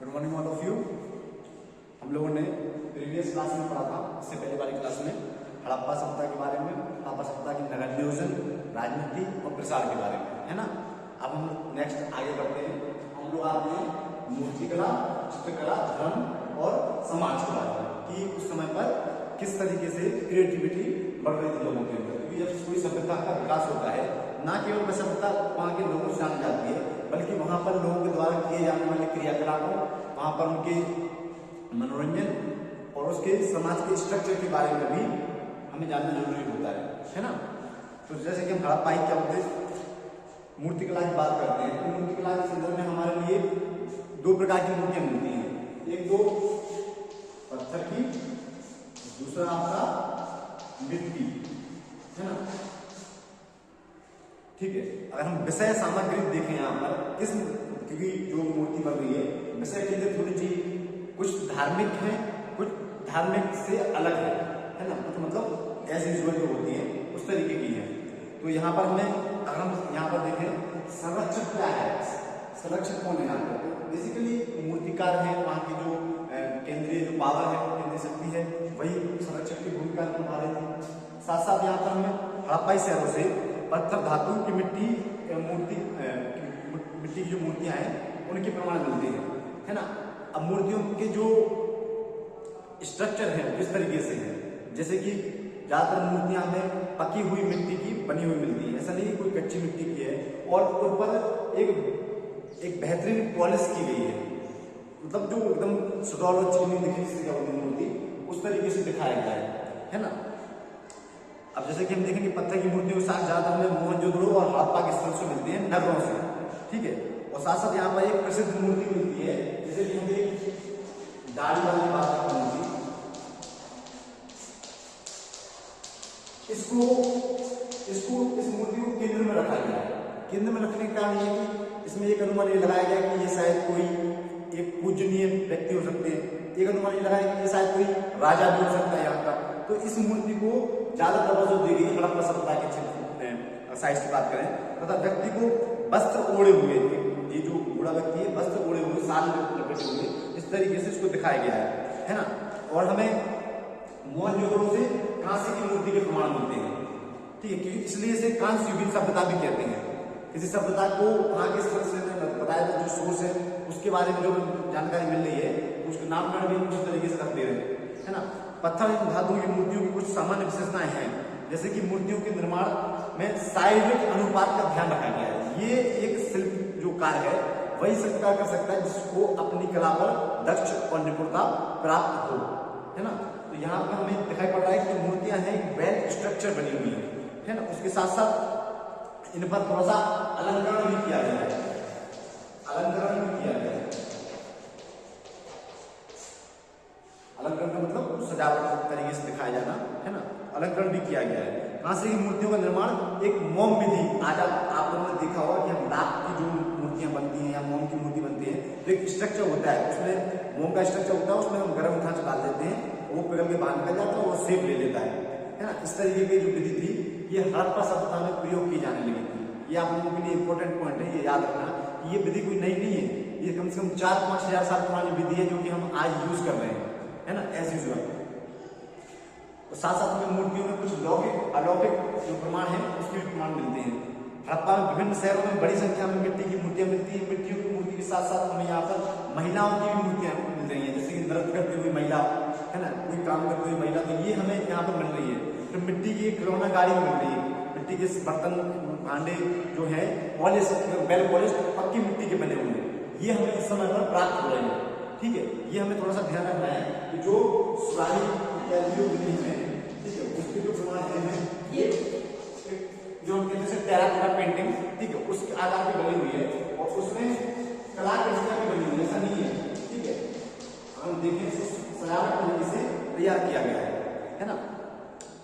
Good morning all of you. हम लोगों ने प्रीवियस क्लास में पढ़ा था, इससे पहले वाली क्लास में हड़प्पा सभ्यता के बारे में, हड़प्पा सभ्यता की नगर नियोजन, राजनीति और प्रसार के बारे में, है ना। अब हम नेक्स्ट आगे बढ़ते हैं। हम लोग आते हैं मूर्तिकला, चित्रकला, धर्म और समाज के बारे में कि उस समय पर किस तरीके से क्रिएटिविटी बढ़ रही थी लोगों के अंदर। क्योंकि जब कोई सभ्यता का विकास होता है, ना केवल वह सभ्यता वहाँ के लोगों से जानी जाती है, बल्कि वहाँ पर लोगों के द्वारा किए जाने वाले क्रियाकलापों, वहाँ पर उनके मनोरंजन और उसके समाज के स्ट्रक्चर के बारे में भी हमें जानना जरूरी होता है ना। तो जैसे कि हम हड़प्पा क्या होते मूर्तिकला की बात करते हैं, तो मूर्तिकला के संदर्भ में हमारे लिए दो प्रकार की मूर्तियां मिलती हैं। एक तो पत्थर की, दूसरा आपका मिट्टी, है ना। ठीक है, अगर हम विषय सामग्री देखें यहाँ पर किस, क्योंकि जो मूर्ति बन रही है विषय के लिए थोड़ी सी कुछ धार्मिक है, कुछ धार्मिक से अलग है ना। कुछ मतलब एज यूजुअल जो होती है उस तरीके की है। तो यहाँ पर हमें, अगर हम यहाँ पर देखें संरक्षक क्या है, संरक्षक कौन है यहाँ पर, बेसिकली मूर्तिकार है, वहाँ की जो केंद्रीय जो पावर है, केंद्रीय शक्ति है, वही संरक्षक की भूमिका निभा रही थी। साथ साथ यहाँ पर हमें हड़प्पाई शहरों से पत्थर, धातु की मिट्टी की जो मूर्तियां हैं उनके प्रमाण मिलते हैं, है ना। अब मूर्तियों के जो स्ट्रक्चर है किस तरीके से है, जैसे कि ज्यादातर मूर्तियां हमें पकी हुई मिट्टी की बनी हुई मिलती है, ऐसा नहीं कोई कच्ची मिट्टी की है, और ऊपर एक बेहतरीन पॉलिश की गई है, मतलब जो एकदम सुडौल और चीनी दिखी मूर्ति उस तरीके से दिखाया गया है ना। अब जैसे कि हम देखेंगे पत्थर की मूर्तियों के साथ ज्यादा हमें मोहनजोदड़ो और हड़प्पा के स्थल से मिलती है, नगरों से, ठीक है। और साथ साथ यहाँ पर एक प्रसिद्ध मूर्ति मिलती है, जैसे कि हम दाढ़ी वाली बात की मूर्ति, इस मूर्ति को केंद्र में रखा गया है। केंद्र में रखने का कारण ये कि इसमें एक अनुमान ये लगाया गया कि ये शायद कोई एक पूजनीय व्यक्ति हो सकते हैं, एक अनुमान ये लगाया कि ये शायद कोई राजा भी हो सकता है यहाँ का। तो इस मूर्ति को ज्यादा तवज्जो दी गई हड़प्पा सभ्यता के साइज की बात करें, तथा व्यक्ति को वस्त्र ओढ़े हुए, ये जो बूढ़ा व्यक्ति है वस्त्र ओढ़े हुए, साल लपेटे हुए, इस तरीके से इसको दिखाया गया है ना। और हमें मोहनजोदड़ो से कांस्य की मूर्ति के प्रमाण मिलते हैं, ठीक है, क्योंकि इसलिए इसे कांस्य युगीन सभ्यता भी कहते हैं। किसी सभ्यता को वहां के स्थल से बताया जो सोर्स है उसके बारे में जो जानकारी मिल रही है उसके नामकरण भी उस तरीके से कर दे रहे हैं, है ना। पत्थर एवं धातु की मूर्तियों की कुछ सामान्य विशेषताएं हैं, जैसे कि मूर्तियों के निर्माण में शारीरिक अनुपात का ध्यान रखा गया है। ये एक शिल्प जो कार्य है वही शिल्पकार कर सकता है जिसको अपनी कला पर दक्ष और निपुणता प्राप्त हो, है ना। तो यहाँ पर हमें दिखाई पड़ रहा है कि मूर्तियां हैं वेल स्ट्रक्चर बनी हुई है ना। उसके साथ साथ इन पर थोड़ा सा अलंकरण भी किया गया है, अलंकरण भी किया गया है। अलंकरण का मतलब सजावट तरीके से दिखाया जाना, है ना। अलंकरण भी किया गया है। कांस्य की मूर्तियों का निर्माण एक मोम विधि, आज आप लोगों ने देखा होगा कि हम लाख की जो मूर्तियां बनती हैं या मोम की मूर्ति बनती है तो एक स्ट्रक्चर होता है, उसमें मोम का स्ट्रक्चर होता है, उसमें हम गर्म खांच डाल देते हैं, वो पिघल के बाहर निकल जाता है और शेप ले लेता है ना। इस तरीके की जो विधि थी ये हड़प्पा सभ्यता में प्रयोग की जाने लगी थी। ये आप लोगों के लिए इंपॉर्टेंट पॉइंट है, ये याद रखना। ये विधि कोई नई नहीं है, ये कम से कम 4-5 हजार साल पुरानी विधि है जो कि हम आज यूज कर रहे हैं, है ना, एज यूजुअल। साथ साथ में मूर्तियों में कुछ लौकिक अलौकिक जो प्रमाण है उसके भी प्रमाण मिलते हैं। हड़प्पा में विभिन्न शहरों में बड़ी संख्या में मिट्टी की मूर्तियां मिलती हैं। मिट्टियों की मूर्ति के साथ साथ हमें यहाँ पर महिलाओं की भी मूर्तियां मिल रही हैं, जैसे कि नृत्य करती हुई महिला, है ना, कोई काम करती हुई महिला, तो ये हमें यहाँ पर मिल रही है। फिर मिट्टी की एक खिलौना गाड़ी मिल रही है, मिट्टी के बर्तन भांडे जो है पॉलिश, वेल पॉलिश पक्की मिट्टी के बने हुए, ये हमें इस समय पर प्राप्त हो रहे हैं, ठीक है। ये हमें थोड़ा सा ध्यान रखना है कि जो सुराही विधि है, ठीक है, उसके जो प्रमाण है ये जो हम कहते हैं टेराकोटा पेंटिंग, ठीक है, उसके आधार पर बनी हुई है और उसमें कलाकृतियां भी बनी हुई है, ऐसा नहीं है, ठीक है। हम देखें सजावट तरीके से तैयार किया गया है ना।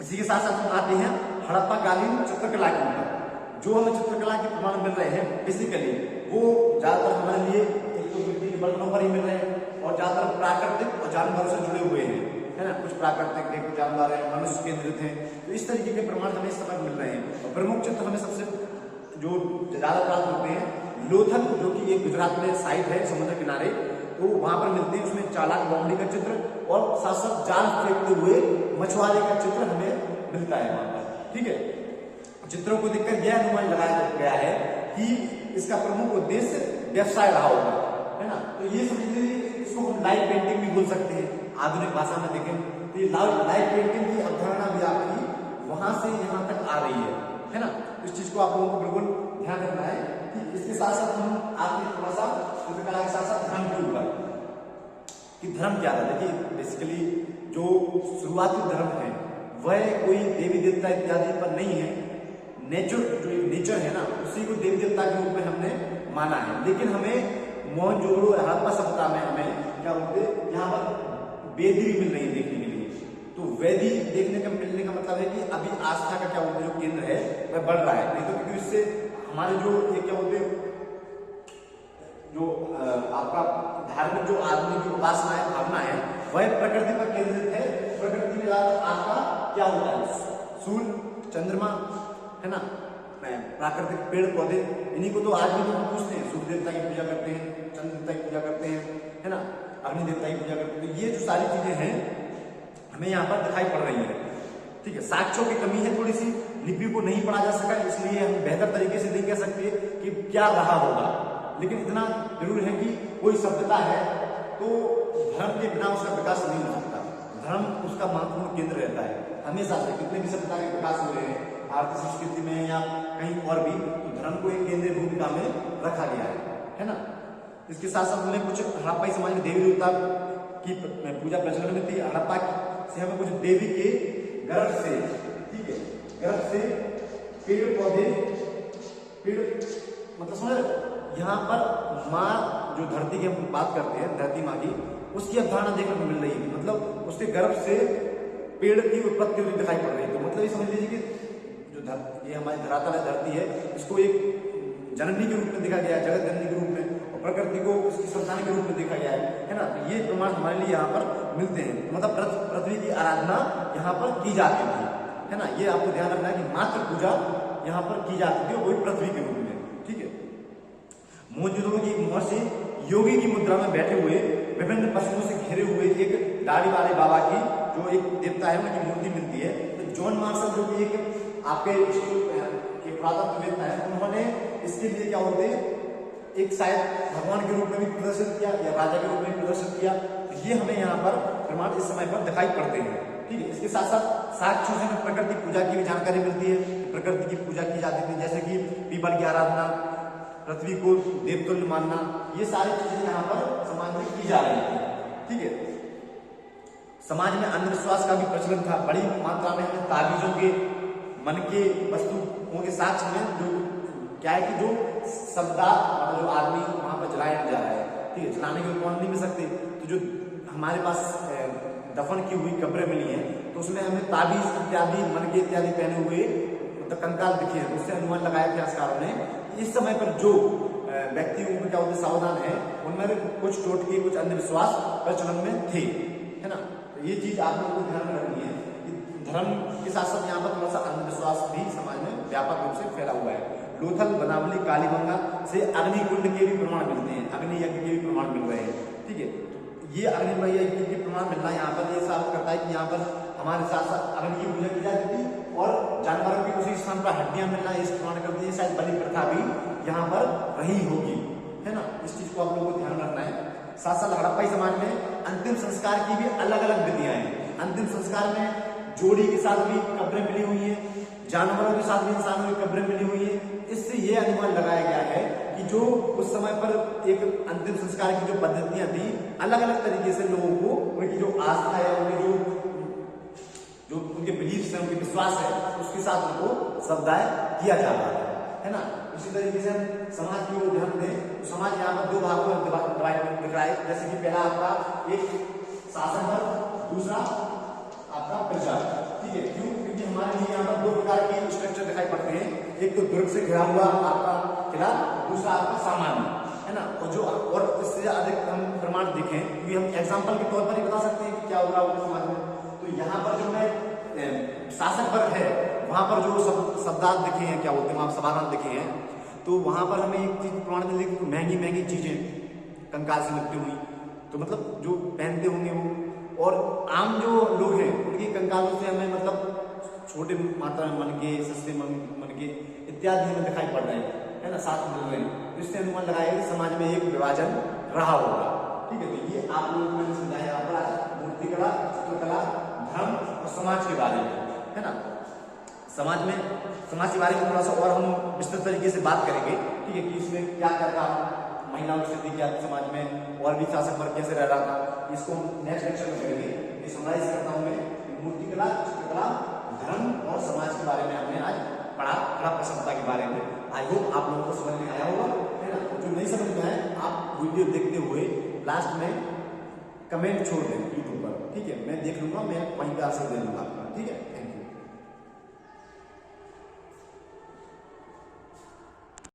इसी के साथ साथ हम आते हैं हड़प्पा कालीन चित्रकला के ऊपर। जो हमें चित्रकला के प्रमाण मिल रहे हैं बेसिकली वो ज्यादातर हमारे लिए एक तो मिट्टी के बर्तनों पर ही मिल रहे हैं और ज्यादातर प्राकृतिक और जानवरों से जुड़े हुए हैं, है ना। कुछ प्राकृतिक है, कुछ जानवर है, मनुष्य केंद्रित है, तो इस तरीके के प्रमाण हमें इस समय मिल रहे हैं। और प्रमुख चित्र हमें सबसे जो ज्यादा प्राप्त होते हैं लोथल, जो कि एक गुजरात में साइट है समुद्र किनारे, तो वहां पर मिलते हैं। उसमें चालाक लोमड़ी का चित्र और साथ साथ जाल फेंकते हुए मछुआरे का चित्र हमें मिलता है वहां पर। ठीक है, चित्रों को देखकर यह अनुमान लगाया गया है कि इसका प्रमुख उद्देश्य व्यवसाय रहा होगा, है ना। तो ये समझ लीजिए, इसको हम लाइव पेंटिंग भी बोल सकते हैं आधुनिक भाषा में देखें तो। ये लाइव पेंटिंग की अवधारणा भी आपकी वहां से यहाँ तक आ रही है ना। इस चीज को आप लोगों को बिल्कुल ध्यान रखना है कि इसके साथ साथ हम आपने थोड़ा सा चित्रकला के साथ साथ धर्म के ऊपर कि धर्म क्या था। देखिए बेसिकली जो शुरुआती धर्म है वह कोई देवी देवता इत्यादि पर नहीं है। नेचर है ना, उसी को देवी देवता के रूप में हमने माना है। लेकिन हमें मोहनजोदड़ो और हड़प्पा सभ्यता में हमें क्या बोलते हैं, यहाँ पर वेदी भी मिल रही है देखने के लिए। तो वेदी देखने का मिलने का मतलब है कि अभी आस्था का क्या बोलते हैं जो केंद्र है वह बढ़ रहा है। नहीं तो क्योंकि इससे हमारे जो ये क्या बोलते हैं जो आपका धार्मिक जो आदमी की उपासना है, भावना है, वह प्रकृति पर केंद्रित है। प्रकृति में आपका क्या होता है, सूर्य, चंद्रमा, है ना, प्राकृतिक पेड़ पौधे, इन्हीं को तो आज भी लोग पूछते हैं। सूर्य देवता की पूजा करते हैं, चंद्र देवता की पूजा करते हैं, है ना, अग्नि देवता की पूजा करते हैं। तो ये जो सारी चीजें हैं हमें यहाँ पर दिखाई पड़ रही है। ठीक है, साक्ष्यों की कमी है थोड़ी सी, लिपि को नहीं पढ़ा जा सका, इसलिए हम बेहतर तरीके से नहीं कह सकते कि क्या रहा होगा। लेकिन इतना जरूर है कि कोई सभ्यता है तो धर्म के बिना उसका विकास नहीं हो सकता। धर्म उसका महत्वपूर्ण केंद्र रहता है हमेशा से। कितने भी सभ्यता के विकास हुए हैं भारतीय संस्कृति में या कहीं और भी, तो धर्म को एक केंद्रीय भूमिका में रखा गया है ना। इसके साथ साथ हमने कुछ हड़प्पाई समाज में देवी देवता की पूजा प्रचलन में थी। हड़प्पा से हमें कुछ देवी के गर्भ से, ठीक है, गर्भ से पेड़ पौधे, पेड़ मतलब समझ, यहाँ पर माँ जो धरती की हम बात करते हैं, धरती माँ की, उसकी अवधारणा देखने को मिल रही है। मतलब उसके गर्भ से पेड़ की उत्पत्ति हुई दिखाई पड़ रही है। तो मतलब ये समझ लीजिए कि जो ये हमारी धरातल है, धरती है, इसको एक जननी के रूप में देखा गया है, जगत जननी के रूप में, और प्रकृति को उसकी संतान के रूप में देखा गया है ना। तो ये प्रमाण हमारे लिए यहाँ पर मिलते हैं। मतलब पृथ्वी की आराधना यहाँ पर की जाती थी, है ना। ये आपको ध्यान रखना है कि मातृ पूजा यहाँ पर की जाती थी, वही पृथ्वी के रूप में। ठीक है, मोहनजोदड़ो की मोहर से योगी की मुद्रा में बैठे हुए विभिन्न पशुओं से घिरे हुए एक दाढ़ी वाले बाबा की जो एक देवता है उनकी मूर्ति मिलती है। तो जॉन मार्शल जो कि एक आपके पुरातत्ववेत्ता है, उन्होंने इसके लिए क्या बोलते हैं एक शायद भगवान के रूप में भी प्रदर्शित किया या राजा के रूप में प्रदर्शित किया। ये हमें यहाँ पर प्रमाण इस समय पर दिखाई पड़ते हैं। ठीक है, इसके साथ साथ साक्ष्यों से प्रकृति पूजा की भी जानकारी मिलती है। प्रकृति की पूजा की जाती थी, जैसे कि पीपल की आराधना, पृथ्वी को देवतुल्य मानना, ये सारी चीजें यहाँ पर समाज में की जा रही थी। ठीक है, समाज में अंधविश्वास का भी प्रचलन था। बड़ी मात्रा में हमें ताबीजों के, मन के वस्तुओं के साक्ष्य में जो क्या है कि जो शब्दा मतलब जो आदमी वहां पर जलाया जा रहा है, ठीक है, जलाने के प्रमाण नहीं मिल सकते। तो जो हमारे पास दफन की हुई कब्रें मिली हैं, तो उसमें हमें ताबीज इत्यादि, मन के इत्यादि पहने हुए मतलब कंकाल दिखे हैं। उससे अनुमान लगाया इतिहासकारों ने इस समय पर जो व्यक्तियों को क्या होते सावधान है, उनमें कुछ टोटके, कुछ अंधविश्वास प्रचलन में थे, है ना। तो ये चीज आप लोगों को ध्यान में रखनी है कि धर्म के साथ साथ यहाँ पर थोड़ा सा अंधविश्वास भी समाज में व्यापक रूप से फैला हुआ है। लोथल, बनावली, कालीबंगा से अग्निकुंड के भी प्रमाण मिलते हैं, अग्नि यज्ञ के भी प्रमाण मिल रहे हैं। ठीक है, ये अग्नि यज्ञ के प्रमाण मिलना यहाँ पर ये साबित करता है कि यहाँ पर हमारे साथ साथ अग्नि की पूजा की जाती थी और जानवरों की उसी स्थान पर हड्डियां मिलना इस प्रमाण करती है। शायद बलि प्रथा भी यहाँ पर रही होगी, है ना। इस चीज को आप लोगों को ध्यान रखना है। साथ साथ हड़प्पाई समाज में अंतिम संस्कार की भी अलग अलग विधियां हैं। अंतिम संस्कार में जोड़ी के साथ भी कब्रें मिली हुई हैं, जानवरों के साथ भी इंसानों की कब्रें मिली हुई हैं। इससे यह अनुमान लगाया गया है कि जो उस समय पर एक अंतिम संस्कार की जो पद्धतियां थी, अलग अलग तरीके से लोगों को उनकी जो आस्था है, उनकी जो उनके बिलीफ है, उनके विश्वास है, उसके साथ उनको श्रद्धाएं किया जा रहा है ना। इसी तरीके से हम समाज की ओर ध्यान दें तो समाज यहाँ पर दो भागों में डिवाइड दिख रहा है। जैसे कि पहला आपका एक शासन वर्ग, दूसरा आपका प्रजा। ठीक है, क्यों? क्योंकि हमारे लिए यहाँ पर दो प्रकार के स्ट्रक्चर दिखाई पड़ते हैं। एक तो दुर्ग से घिरा हुआ आपका किला, दूसरा आपका सामान्य, है ना। और जो और इससे अधिक हम प्रमाण देखें, क्योंकि हम एग्जाम्पल के तौर पर ही बता सकते हैं कि क्या हो रहा होगा समाज में। तो यहाँ पर जो है शासक वर्ग है, वहां पर जो शब्दार्थ दिखे हैं, क्या बोलते हैं वहां समाधान दिखे हैं, तो वहां पर हमें एक चीज प्रमाण मिलती है कि महंगी महंगी चीजें कंकाल से लिपटी हुई, तो मतलब जो पहनते होंगे वो, और आम जो लोग हैं उनके कंकालों से हमें मतलब छोटे मात्रा में मन के, सस्ते मन के इत्यादि हमें दिखाई पड़ रहे हैं, है ना, साथ मिल रहे हैं। तो इससे अनुमान लगाया कि समाज में एक विभाजन रहा होगा। ठीक है, तो ये आप लोगों को मैंने समझाया आपका मूर्तिकला, चित्रकला, धर्म और समाज के बारे में, है ना। समाज के बारे में थोड़ा सा और हम विस्तृत तरीके से बात करेंगे। ठीक है, कि इसमें क्या क्या था, महिलाओं की स्थिति क्या थी समाज में, और भी शासक वर्ग कैसे रह रहा था, इसको हम नेक्स्ट लेक्चर में करेंगे। ये समराइज करता हूं मैं, मूर्तिकला, चित्रकला, धर्म और समाज के बारे में हमने आज पढ़ा, हड़प्पा सभ्यता के बारे में। आई होप आप लोगों को समझ में आया होगा, है ना। जो नहीं समझ में आए आप वीडियो देखते हुए लास्ट में कमेंट छोड़ दें यूट्यूब पर, ठीक है, मैं देख लूंगा, मैं वहीं पे आंसर दे दूंगा आपका, ठीक है।